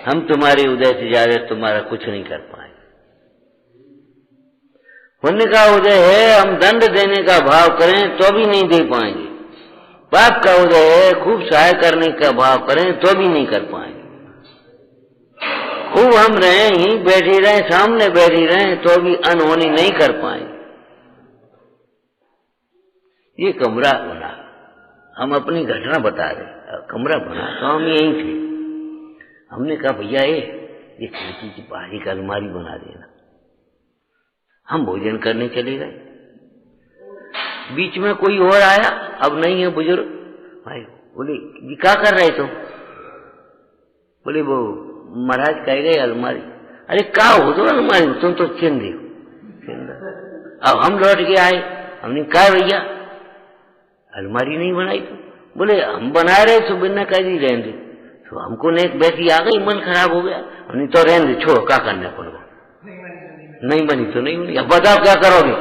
हम तुम्हारे उदय से ज्यादा तुम्हारा कुछ नहीं कर पाए। पुण्य का उदय है, हम दंड देने का भाव करें तो भी नहीं दे पाएंगे। पाप का उदय है, खूब सहाय करने का भाव करें तो भी नहीं कर पाएंगे। खूब हम रहें, ही बैठे रहें, सामने बैठे रहें तो भी अनहोनी नहीं कर पाएंगे। ये कमरा बना, हम अपनी घटना बता रहे, कमरा बना तो हम यहीं थे। हमने कहा भैया ये खिड़की की बाहरी का अलमारी बना देना। हम भोजन करने चले गए, बीच में कोई और आया, अब नहीं है बुजुर्ग भाई, बोले जी क्या कर रहे तुम? बोले वो महाराज कह गए अलमारी। अरे क्या हो तो अलमारी, तुम तो चिन्ह दे। अब हम लौट के आए, हमने कहा भैया अलमारी नहीं बनाई तुम? बोले हम बना रहे तो बिना कह दी रहने, तो हमको नेक बैठी आ गई, मन खराब हो गया। हमने तो रहने दे, छोड़ो क्या करना पड़ेगा, नहीं बनी तो नहीं बनी, अब बताओ क्या करोगे?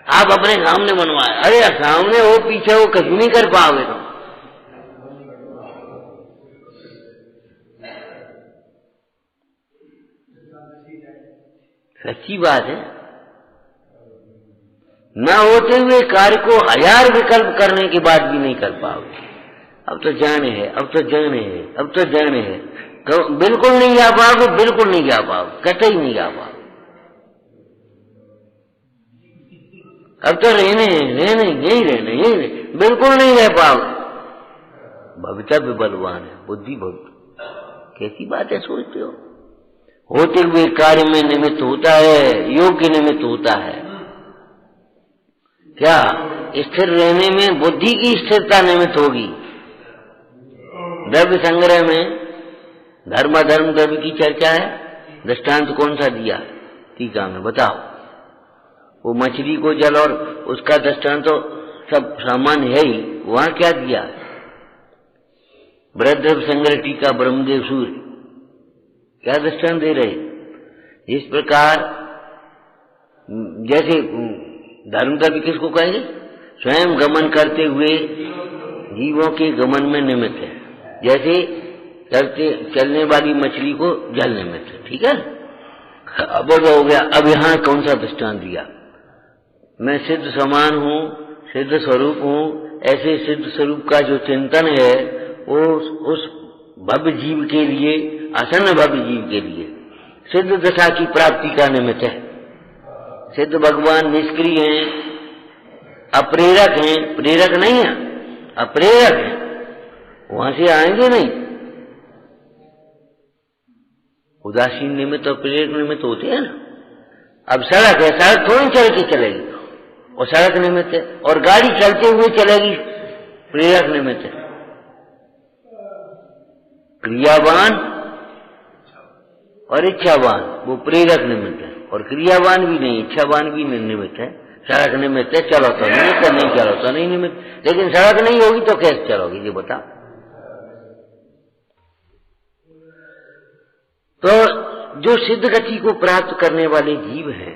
आप अपने सामने बनवाए। अरे सामने हो पीछे हो कभी नहीं कर पाओगे तो। सच्ची बात है, न होते हुए कार्य को 1000 विकल्प करने के बाद भी नहीं कर पाओगे। अब तो जाने है, अब तो जाने है, अब तो जाने है, बिल्कुल नहीं जा पाओगे, बिल्कुल नहीं जा पाओगे, कतई नहीं जा पाओगे। अब तो रहने यही रहने, बिल्कुल नहीं रह पाओगे। भवितव्य बलवान है, बुद्धि बहुत। कैसी बातें सोचते हो? होते हुए कार्य में निमित्त होता है, योग्य निमित्त होता है। क्या स्थिर रहने में बुद्धि की स्थिरता निमित्त होगी। द्रव्य संग्रह में धर्म अधर्म द्रव्य की चर्चा है, दृष्टांत कौन सा दिया टीका में बताओ। वो मछली को जल और उसका दृष्टांत तो सब सामान्य है ही, वहां क्या दिया। बृहद्रव्य संग्रह टीका ब्रह्मदेव सूर्य क्या दृष्टांत दे रहे। इस प्रकार जैसे धर्म द्रव्य किसको कहेंगे, स्वयं गमन करते हुए जीवों के गमन में निमित्त है, जैसे चलने वाली मछली को जल निमित्त है। ठीक है, अब हो गया। अब यहाँ कौन सा दृष्टांत दिया, मैं सिद्ध समान हूँ, सिद्ध स्वरूप हूँ, ऐसे सिद्ध स्वरूप का जो चिंतन है वो उस भव्य जीव के लिए, आसन्न भव्य जीव के लिए सिद्ध दशा की प्राप्ति का निमित्त है। सिद्ध भगवान निष्क्रिय हैं, अप्रेरक हैं, प्रेरक नहीं है, अप्रेरक हैं, वहां से आएंगे नहीं। उदासीन निमित्त और प्रेरक निमित्त होते हैं ना। अब सड़क है, सड़क थोड़ी चल के चलेगी, और सड़क निमित्त है, और गाड़ी चलते हुए चलेगी, प्रेरक निमित्त है। क्रियावान और इच्छावान वो प्रेरक निमित्त है, और क्रियावान भी नहीं, इच्छावान भी निमित्त है। सड़क निमित्त है, चलो तो निमित्त, नहीं चलो तो नहीं निमित्त। लेकिन सड़क नहीं होगी तो कैसे चलोगी ये बता। तो जो सिद्ध गति को प्राप्त करने वाले जीव हैं,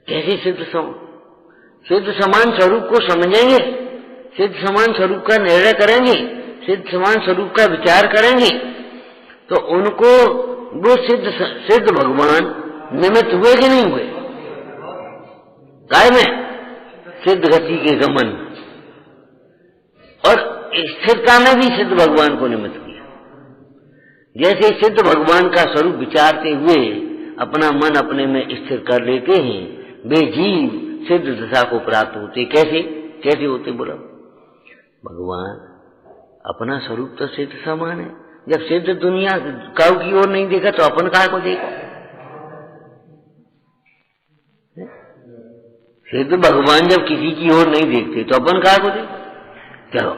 कैसे सिद्ध समान स्वरूप को समझेंगे, सिद्ध समान स्वरूप का निर्णय करेंगे, सिद्ध समान स्वरूप का विचार करेंगे, तो उनको वो सिद्ध भगवान निमित्त हुए कि नहीं हुए। काय में सिद्ध गति के गमन और स्थिरता में भी सिद्ध भगवान को निमित्त किया। जैसे सिद्ध भगवान का स्वरूप विचारते हुए अपना मन अपने में स्थिर कर लेते हैं, वे जीव सिद्ध दशा को प्राप्त होते। कैसे होते बोला, भगवान अपना स्वरूप तो सिद्ध समान है। जब सिद्ध दुनिया काऊ की ओर नहीं देखा तो अपन काय को देखो। सिद्ध भगवान जब किसी की ओर नहीं देखते तो अपन काय को देखो। चलो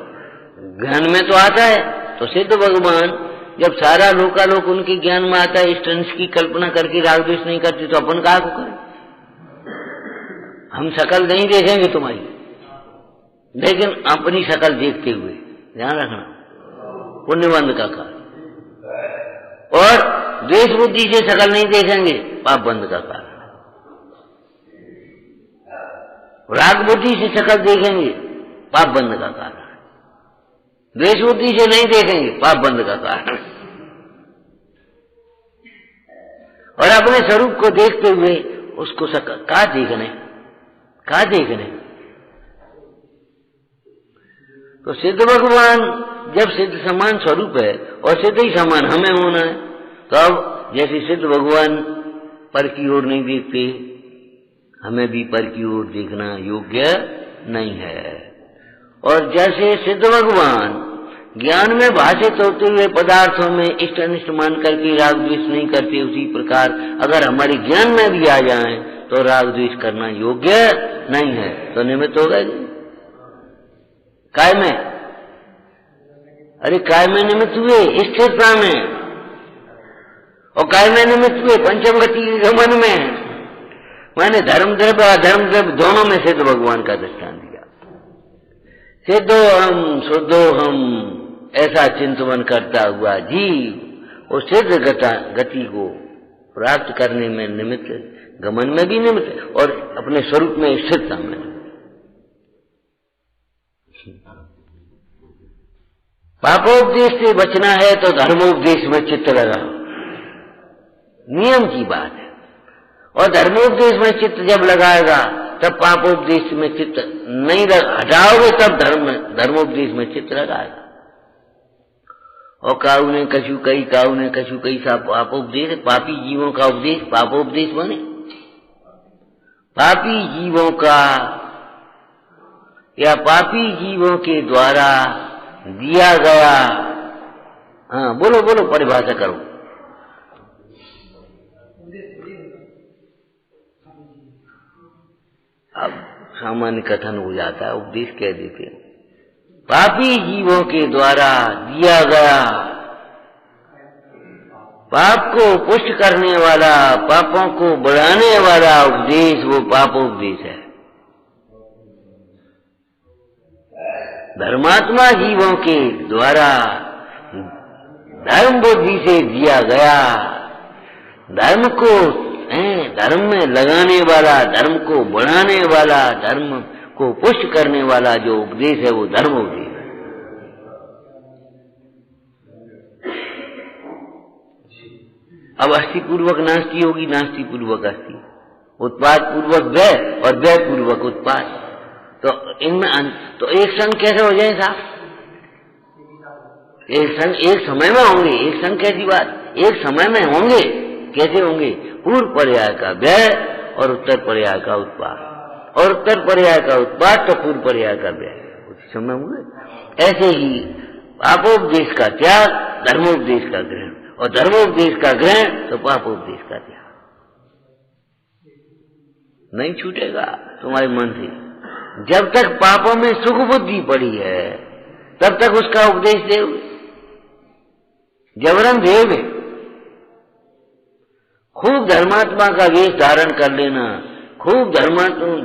ज्ञान में तो आता है, तो सिद्ध भगवान जब सारा लोकालोक उनके ज्ञान में आता है, इष्ट अंश की कल्पना करके राग द्वेष नहीं करते तो अपन काय को करें। हम शकल नहीं देखेंगे तुम्हारी, लेकिन अपनी शकल देखते हुए ध्यान रखना, पुण्यबंध का कार्य। और द्वेष बुद्धि से शकल नहीं देखेंगे, पाप बंध का कार्य। राग बुद्धि से शकल देखेंगे, पाप बंध का कारण। द्वेष बुद्धि से नहीं देखेंगे, पाप बंध का कारण। और अपने स्वरूप को देखते हुए उसको का देखने। तो सिद्ध भगवान जब सिद्ध समान स्वरूप है और सिद्ध ही समान हमें होना है, तो अब जैसे सिद्ध भगवान पर की ओर नहीं देखते, हमें भी पर की ओर देखना योग्य नहीं है। और जैसे सिद्ध भगवान ज्ञान में भाषित होते हुए पदार्थों में इष्ट अनिष्ट मान करके राग द्वेष नहीं करते, उसी प्रकार अगर हमारे ज्ञान में भी आ जाएं तो राग द्वेष करना योग्य नहीं है, तो निमित्त होगा जी। काय में, अरे काय में निमित्त हुए स्थिरता में, और काय में निमित्त हुए पंचम गति के गमन में। मैंने धर्म द्रव्य अधर्म द्रव्य दोनों में सिद्ध भगवान का दृष्टांत दिया। सिद्धो हम शुद्धो हम, ऐसा चिंतन करता हुआ जीव उस सिद्ध गति को प्राप्त करने में निमित्त, गमन में भी निमित्त, और अपने स्वरूप में स्थिरता में। पापोपदेश से बचना है तो धर्मोपदेश में चित्त लगाओ, नियम की बात है। और धर्मोपदेश में चित्त जब लगाएगा तब पापोपदेश में चित्त नहीं हटाओगे, तब धर्मोपदेश में चित्त लगाएगा। और काऊ ने कछु कई सा पापोपदेश, पापी जीवों का उपदेश पापोपदेश बने। पापी जीवों का या पापी जीवों के द्वारा दिया गया, हाँ बोलो परिभाषा करो। अब सामान्य कथन हो जाता है, उपदेश कह देते हैं। पापी जीवों के द्वारा दिया गया पाप को पुष्ट करने वाला, पापों को बढ़ाने वाला उपदेश वो पापोपदेश है। धर्मात्मा जीवों के द्वारा धर्म बुद्धि से दिया गया, धर्म को धर्म में लगाने वाला, धर्म को बढ़ाने वाला, धर्म को पुष्ट करने वाला जो उपदेश है वो धर्म उपदेश है। अब अस्थि पूर्वक नास्ति होगी, नास्ति पूर्वक अस्थि, उत्पाद पूर्वक व्यय और व्यय पूर्वक उत्पाद। तो इनमें तो एक संग कैसे हो जाए साहब? एक संग एक समय में होंगे, एक संग कैसी बात, एक समय में होंगे, कैसे होंगे? पूर्व पर्याय का व्यय और उत्तर पर्याय का उत्पाद, और उत्तर पर्याय का उत्पाद तो पूर्व पर्याय का व्यय, उस समय होंगे। ऐसे ही पापोपदेश का त्याग, धर्मोपदेश का ग्रहण, और धर्मोपदेश का ग्रहण तो पापोपदेश का त्याग। नहीं छूटेगा तुम्हारे मन से। जब तक पापों में सुख बुद्धि पड़ी है तब तक उसका उपदेश देव, जबरन देव है। खूब धर्मात्मा का वेश धारण कर लेना, खूब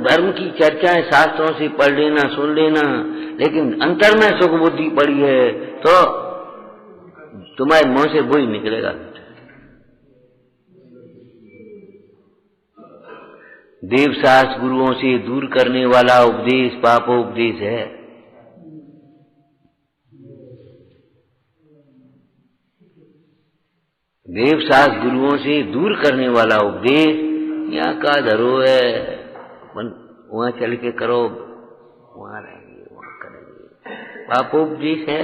धर्म की चर्चाएं शास्त्रों से पढ़ लेना, सुन लेना, लेकिन अंतर में सुख बुद्धि पड़ी है तो तुम्हारे मुंह से वही निकलेगा। देवशास्त्र गुरुओं से दूर करने वाला उपदेश पापोपदेश है। देवशास्त्र गुरुओं से दूर करने वाला उपदेश यहाँ का धरो है, वहां चल के करो, वहां रहेंगे, वहां करेंगे, पापोपदेश है।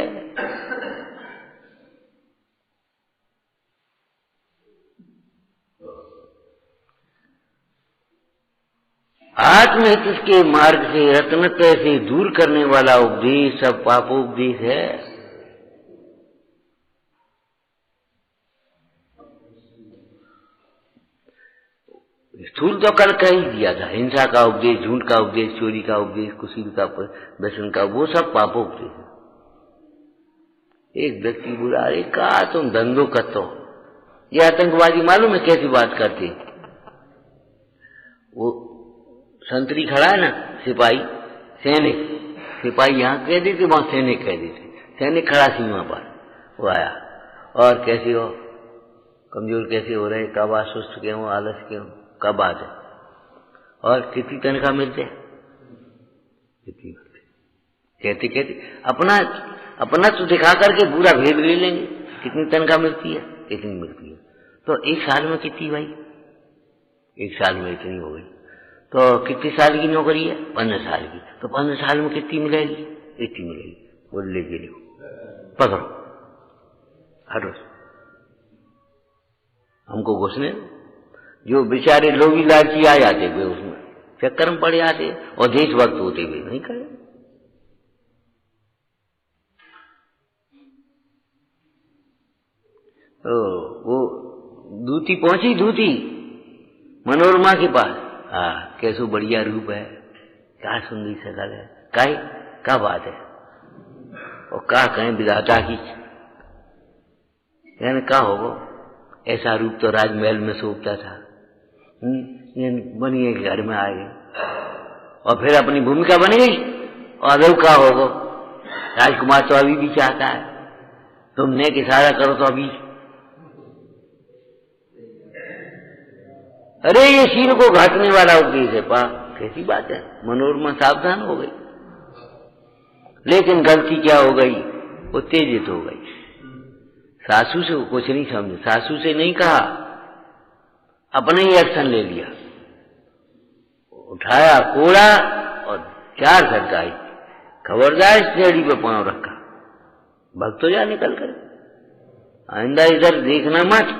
आत्महित के मार्ग से रत्नत्रय से दूर करने वाला उपदेश सब पापोपदेश है। स्थूल तो कल कह ही दिया था, हिंसा का उपदेश, झूठ का उपदेश, चोरी का उपदेश, कुशील का, व्यसन का, वो सब पापोपदेश है। एक व्यक्ति बुरा, अरे कहा तुम धंधो करते हो, ये आतंकवादी मालूम है कैसी बात करते, वो संतरी खड़ा है ना, सिपाही सैनिक, सिपाही यहाँ कह देते, वहां सैनिक कह देते, सैनिक खड़ा सीमा पर, वो आया, और कैसे हो, कमजोर कैसे हो रहे, कब आज सुस्त क्यों, आलस क्यों, कब बात है, और कितनी तनख्वाह मिलते हैं, कितनी मिलते, कहते कहते अपना तो दिखा करके पूरा भेद ले लेंगे, कितनी तनख्वाह मिलती है, कितनी मिलती है, तो एक साल में कितनी भाई, एक साल में इतनी हो गई, तो कितने साल की नौकरी है, 15 साल की, तो 15 साल में कितनी मिलेगी, इतनी मिलेगी, बोल लेके लो, पकड़ो, हटो, हमको घुसने, जो बेचारे लोभी लालची आ जाते हुए उसमें चक्कर में पड़ जाते और देशभक्त होते हुए नहीं करे। तो वो दूती पहुंची, दूती मनोरमा के पास, हाँ कैसो बढ़िया रूप है, क्या सुंदरी शकल है, क्या बात है, और क्या कहें विधाता की, यानी क्या होगा, ऐसा रूप तो राजमहल में शोभता था, बनिए के घर में आ गए, और फिर अपनी भूमिका बन गई, और अब क्या होगा, राजकुमार तो अभी भी चाहता है, तुमने इशारा करो तो अभी, अरे ये शील को घाटने वाला उपदेश है, पा कैसी बात है, मनोरमा सावधान हो गई, लेकिन गलती क्या हो गई, उत्तेजित हो गई, सासू से कुछ नहीं समझे, सासू से नहीं कहा, अपने ही एक्शन ले लिया, उठाया कोड़ा और 4 झटकाई, खबरदार सीढ़ी पे पांव रखा, भग तो जा निकल कर, आइंदा इधर देखना मत।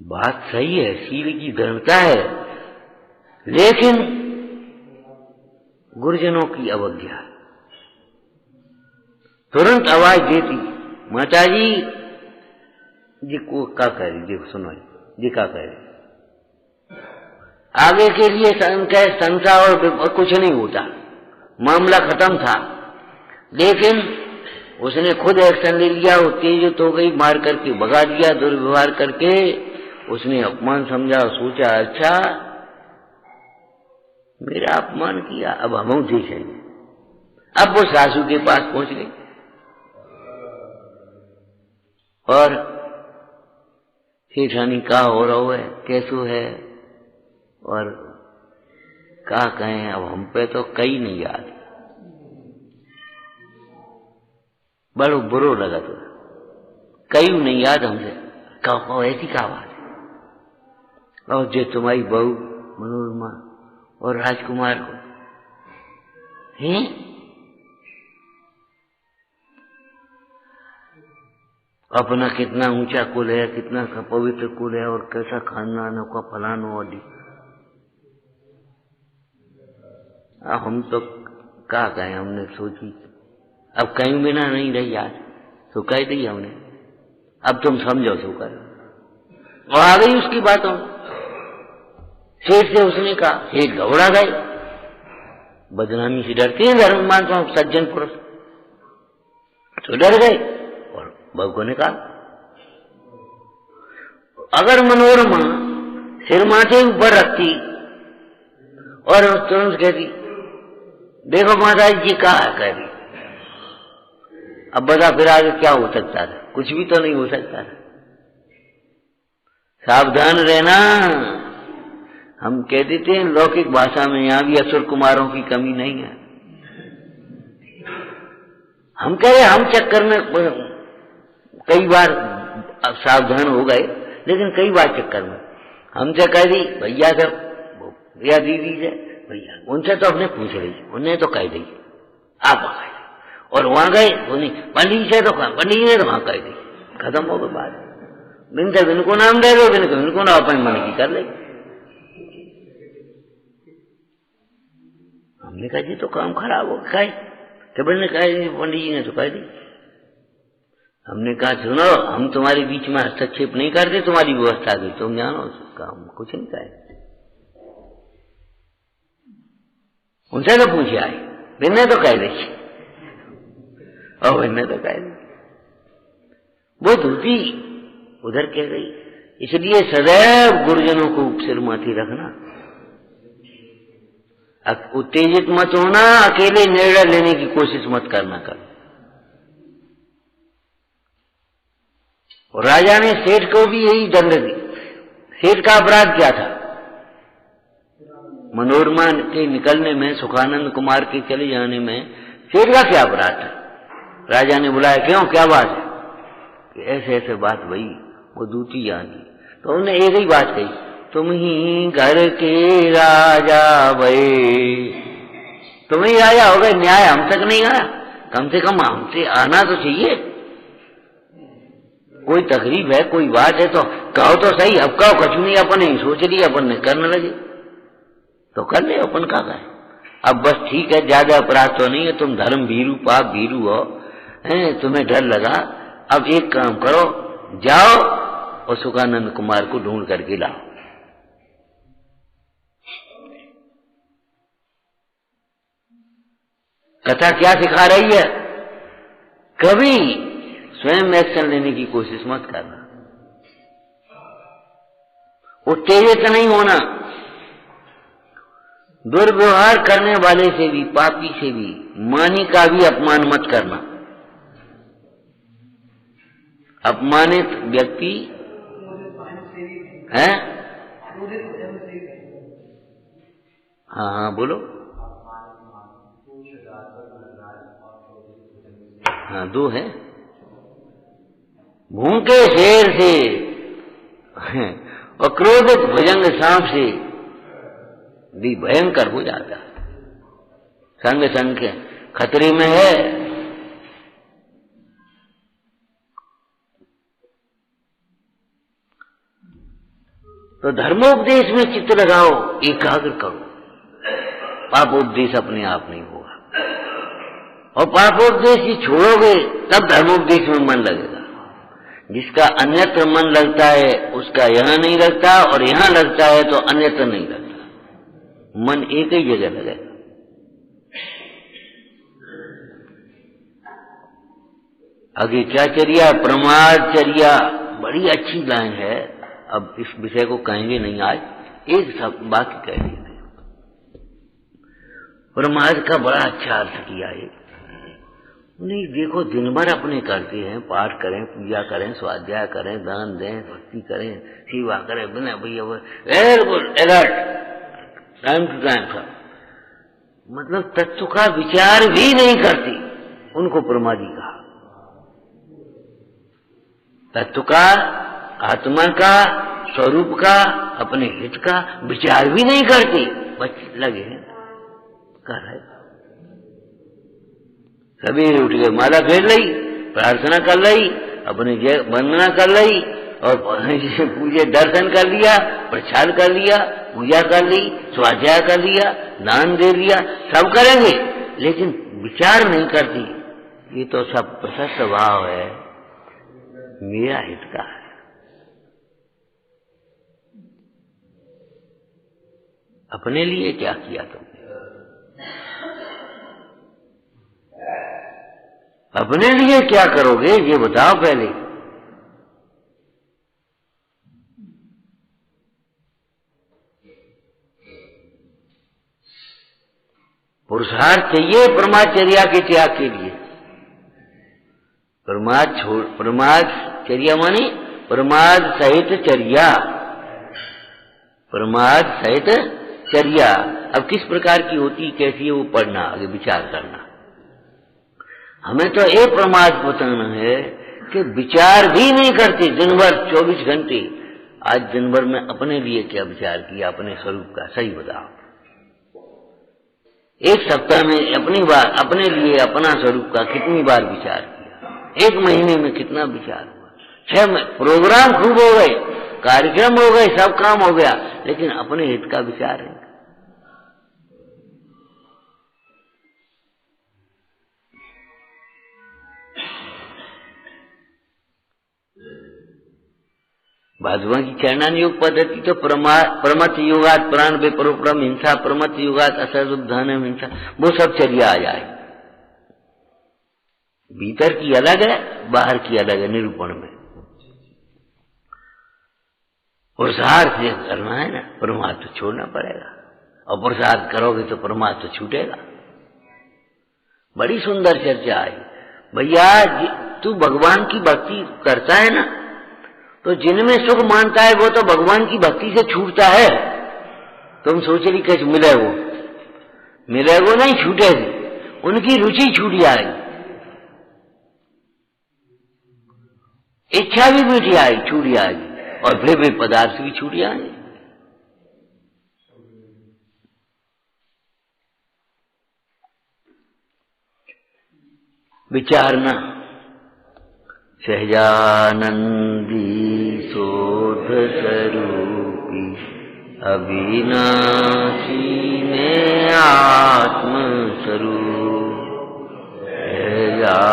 बात सही है, शील की दृढ़ता है, लेकिन गुरुजनों की अवज्ञा, तुरंत आवाज देती, माता जी को क्या कह रही, देखो सुनो जी क्या कह रही, आगे के लिए संशय और कुछ नहीं होता, मामला खत्म था। लेकिन उसने खुद एक्शन ले लिया, उत्तेजित हो गई, मार करके भगा दिया, दुर्व्यवहार करके। उसने अपमान समझा, सोचा अच्छा मेरा अपमान किया, अब हम देखेंगे। अब वो सासू के पास पहुंच गई और सेठानी का हो रहा है, कैसो है, और क्या कहें, अब हम पे तो कई नहीं याद, बड़ो बुरो लगा तो कई नहीं याद हमसे, कहो ऐसी क्या बात है, और जो तुम्हारी बहू मनोरमा और राजकुमार को हैं, अपना कितना ऊंचा कुल है, कितना पवित्र कुल है, और कैसा खानदान का फलानो और हम तो क्या कहें, हमने सोची अब कहीं बिना नहीं रही याद, तो कह दी हमने, अब तुम समझो सो कर। और आ गई उसकी बातों, सेठ से उसने कहा, सेठ घबरा गए, बदनामी से डरते हैं धर्म मानता हूं सज्जन पुरुष, तो डर गए। और बहू ने कहा, अगर मनोरमा सिर माथे ऊपर रखती और तुरंत कहती, देखो माता जी कहा कह रही, अब बता फिर आगे क्या हो सकता था, कुछ भी तो नहीं हो सकता था। सावधान रहना, हम कह देते हैं लौकिक भाषा में, यहां भी असुर कुमारों की कमी नहीं है। हम कह रहे हम चक्कर में कई बार सावधान हो गए, लेकिन कई बार चक्कर में हमसे कह दी भैया से या दीदी से, भैया उनसे तो अपने पूछ रही, उन्हें तो कह दी आप आ गए, और वहां गए पंडित से तो पंडित ने तो वहां कह दी, खत्म हो गई बात। बिन से बिन को नाम दे दो, बिन को ना अपने मन की कर ले। हमने कहा जी तो काम खराब हो गया, कबीर ने कहा पंडित जी ने तो कह दी। हमने कहा सुनो, हम तुम्हारे बीच में हस्तक्षेप नहीं करते, तुम्हारी व्यवस्था की तुम जानो, काम कुछ नहीं कहे। उनसे तो पूछे आए, बिन्ने तो कह दी, और बिन्ने तो कह दी। वो धूती उधर कह गई, इसलिए सदैव गुरुजनों को सिर माथी रखना, उत्तेजित मत होना, अकेले निर्णय लेने की कोशिश मत करना कर। और राजा ने सेठ को भी यही दंड दी। सेठ का अपराध क्या था? मनोरमा के निकलने में, सुखानंद कुमार के चले जाने में सेठ का क्या अपराध था? राजा ने बुलाया, क्यों क्या बात है? कि ऐसे ऐसे बात भई, वो दूती जानी। तो उन्होंने एक ही बात कही, तुम ही घर के राजा भये, तुम ही राजा हो गए, न्याय हम तक नहीं आया, कम से कम हमसे आना तो चाहिए। कोई तकलीफ है, कोई बात है तो कहो तो सही, अब कहो कछु नहीं, अपन ही सोच लिया, अपन ने करने लगे तो कर ले, अपन का है। अब बस ठीक है, ज्यादा अपराध तो नहीं है, तुम धर्म भीरू पाप भीरू हो, तुम्हें डर लगा, अब एक काम करो, जाओ और सुखानंद कुमार को ढूंढ करके लाओ। कथा क्या सिखा रही है? कभी स्वयं एक्शन लेने की कोशिश मत करना, उत्तेजित नहीं होना, दुर्व्यवहार करने वाले से भी, पापी से भी, मानी का भी अपमान मत करना। अपमानित व्यक्ति है, हाँ हाँ बोलो, हाँ दो है, भूखे शेर से और क्रोधित भुजंग सांप से भी भयंकर हो जाता, संग संग के खतरे में है। तो धर्मोपदेश में चित्त लगाओ, एकाग्र करो, पापोपदेश अपने आप नहीं होगा। और पापोपदेश ही छोड़ोगे तब धर्मोपदेश में मन लगेगा। जिसका अन्यत्र मन लगता है उसका यहां नहीं लगता, और यहां लगता है तो अन्यत्र नहीं लगता। मन एक ही जगह लगेगा। आगे क्या चर्या? प्रमाद चर्या। बड़ी अच्छी लाइन है। अब इस विषय को कहेंगे नहीं आज, एक सब बाकी कह देंगे। प्रमाद का बड़ा अच्छा अर्थ किया है। नहीं देखो, दिन भर अपने करते हैं, पाठ करें, पूजा करें, स्वाध्याय करें, दान दें, भक्ति करें, सेवा करें, बिना भैया बिल्कुल अलर्ट, टाइम टू टाइम सब, मतलब तत्व का विचार भी नहीं करती, उनको प्रमादी कहा। तत्व का, आत्मा का, स्वरूप का, अपने हित का विचार भी नहीं करती, बस लगे हैं कर रहे। सवेरे उठ के माला फेर ली, प्रार्थना कर ली, अपनी वंदना कर ली, और पूजे दर्शन कर लिया, प्रसाद कर लिया, पूजा कर ली, स्वाध्याय कर लिया, दान दे लिया, सब करेंगे, लेकिन विचार नहीं करती। ये तो सब प्रशस्त भाव है, मेरा हित का है। अपने लिए क्या किया तुमने? अपने लिए क्या करोगे ये बताओ पहले। पुरुषार्थ चाहिए प्रमादचर्या के त्याग के लिए। प्रमाद चर्या माने प्रमाद सहित चर्या, प्रमाद सहित चर्या। अब किस प्रकार की होती, कैसी है, वो पढ़ना, आगे विचार करना। हमें तो एक प्रमाद बताना है कि विचार भी नहीं करते दिन भर 24 घंटे। आज दिन भर में अपने लिए क्या विचार किया, अपने स्वरूप का, सही बताओ। एक सप्ताह में अपने लिए, अपना स्वरूप का कितनी बार विचार किया? एक महीने में कितना विचार हुआ? 6 प्रोग्राम खूब हो गए, कार्यक्रम हो गए, सब काम हो गया, लेकिन अपने हित का विचार है। भाजपा की चरणान योग पद्धति तो प्रमथ योगात प्राण बेपरोपरम हिंसा, प्रमथ योगात असर्वधान हिंसा, वो सब चर्या आ जाए। भीतर की अलग है, बाहर की अलग है, निरूपण में। पुरुषार्थ ये करना है ना, परमार्थ तो छोड़ना पड़ेगा, और पुरुषार्थ करोगे तो परमार्थ तो छूटेगा। बड़ी सुंदर चर्चा आई। भैया तू भगवान की भक्ति करता है ना, तो जिनमें सुख मानता है वो तो भगवान की भक्ति से छूटता है। तुम सोच रही कैसे मिलेगो नहीं, छूटेगी, उनकी रुचि छूट जाएगी, इच्छा भी मिट जाएगी, छूट जाएगी, और फिर वे पदार्थ भी छूट जाएंगे। विचारना। सहजानंदी शोध स्वरूपी अविनाशी में आत्म स्वरूप, सहजानंदी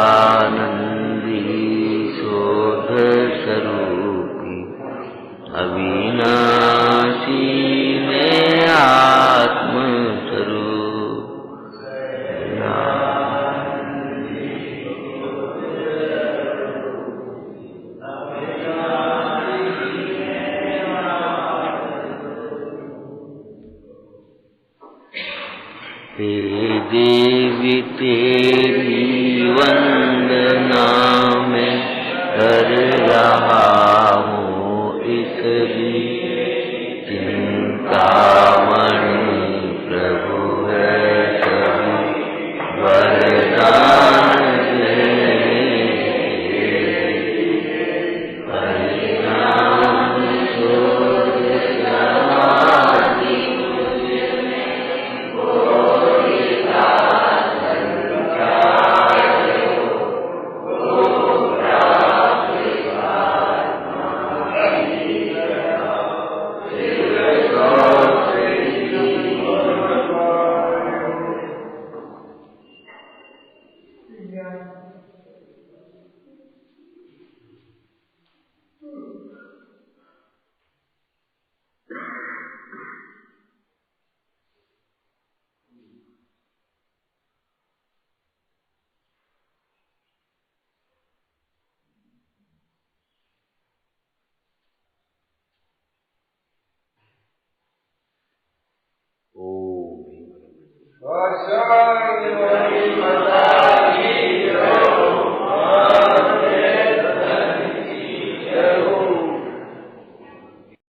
शोध स्वरूपी अविनाशी में आत्म स्वरूप। देवी तेरी वंदना में कर रहा हूँ इस चिंतामणि, प्रभु है सभी वरदान पाए